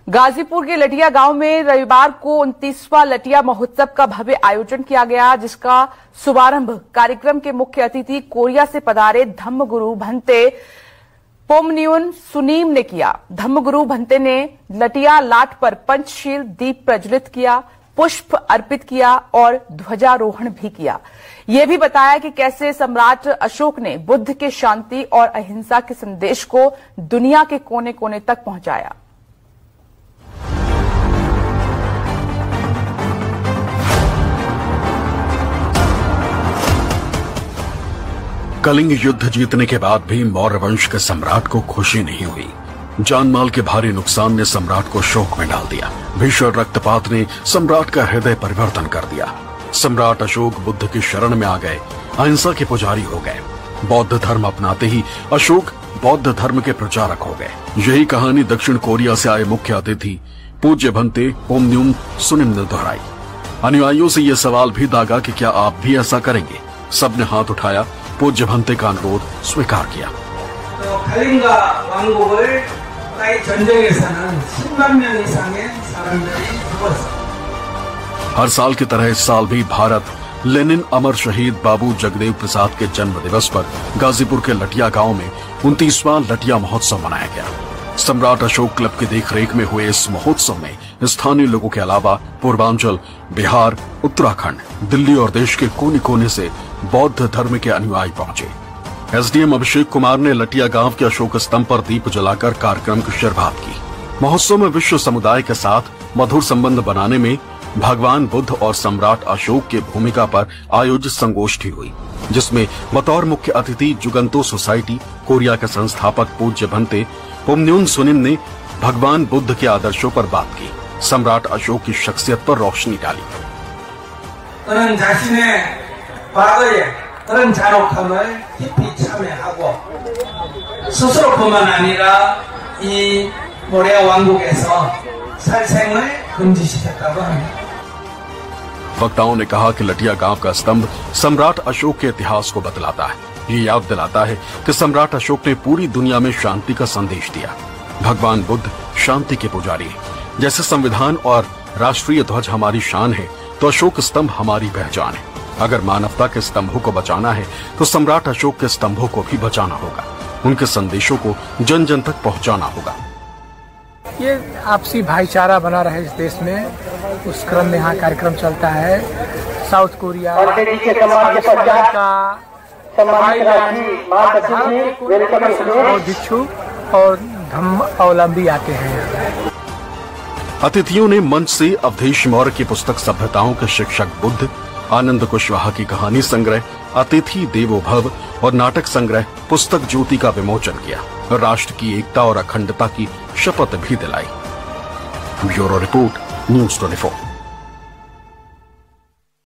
गाजीपुर के लटिया गांव में रविवार को 29वां लटिया महोत्सव का भव्य आयोजन किया गया, जिसका शुभारंभ कार्यक्रम के मुख्य अतिथि कोरिया से पधारे धम्मगुरु भंते पोमन्यून सुनीम ने किया। धम्मगुरु भंते ने लटिया लाट पर पंचशील दीप प्रज्वलित किया, पुष्प अर्पित किया और ध्वजारोहण भी किया। ये भी बताया कि कैसे सम्राट अशोक ने बुद्ध के शांति और अहिंसा के संदेश को दुनिया के कोने कोने तक पहुंचाया। कलिंग युद्ध जीतने के बाद भी मौर्य वंश के सम्राट को खुशी नहीं हुई। जानमाल के भारी नुकसान ने सम्राट को शोक में डाल दिया। भीषण रक्तपात ने सम्राट का हृदय परिवर्तन कर दिया। सम्राट अशोक बुद्ध की शरण में आ गए, अहिंसा के पुजारी हो गए। बौद्ध धर्म अपनाते ही अशोक बौद्ध धर्म के प्रचारक हो गए। यही कहानी दक्षिण कोरिया से आए मुख्य अतिथि पूज्य भंते पोमन्यून सुनिम ने दोहराई। अनुयायियों से यह सवाल भी दागा कि क्या आप भी ऐसा करेंगे। सबने हाथ उठाया, पूज्य भंते का अनुरोध स्वीकार किया। हर साल की तरह इस साल भी भारत लेनिन अमर शहीद बाबू जगदेव प्रसाद के जन्म दिवस पर गाजीपुर के लटिया गांव में 29वां लटिया महोत्सव मनाया गया। सम्राट अशोक क्लब की देखरेख में हुए इस महोत्सव में स्थानीय लोगों के अलावा पूर्वांचल, बिहार, उत्तराखंड, दिल्ली और देश के कोने कोने से बौद्ध धर्म के अनुयायी पहुंचे। एसडीएम अभिषेक कुमार ने लटिया गांव के अशोक स्तंभ पर दीप जलाकर कार्यक्रम की शुरुआत की। महोत्सव में विश्व समुदाय के साथ मधुर संबंध बनाने में भगवान बुद्ध और सम्राट अशोक की भूमिका पर आयोजित संगोष्ठी हुई, जिसमें बतौर मुख्य अतिथि जुगंतो सोसाइटी कोरिया के संस्थापक पूज्य भंते पोमन्यून सुनिम ने भगवान बुद्ध के आदर्शों पर बात की, सम्राट अशोक की शख्सियत पर रोशनी डाली। वक्ताओं ने कहा कि लटिया गांव का स्तंभ सम्राट अशोक के इतिहास को बतलाता है। ये याद दिलाता है कि सम्राट अशोक ने पूरी दुनिया में शांति का संदेश दिया। भगवान बुद्ध शांति के पुजारी हैं। जैसे संविधान और राष्ट्रीय ध्वज हमारी शान है, तो अशोक स्तंभ हमारी पहचान है। अगर मानवता के स्तंभों को बचाना है, तो सम्राट अशोक के स्तंभों को भी बचाना होगा। उनके संदेशों को जन जन तक पहुंचाना होगा। ये आपसी भाईचारा बना रहे इस देश में, उस क्रम में यहाँ कार्यक्रम चलता है। साउथ कोरिया का भिक्षु और धम्म अवलंबी आते हैं। अतिथियों ने मंच से अवधेश मौर्य की पुस्तक सभ्यताओं के शिक्षक बुद्ध, आनंद कुशवाहा की कहानी संग्रह अतिथि देवो भव और नाटक संग्रह पुस्तक ज्योति का विमोचन किया। राष्ट्र की एकता और अखंडता की शपथ भी दिलाई। Bureau report, news 24।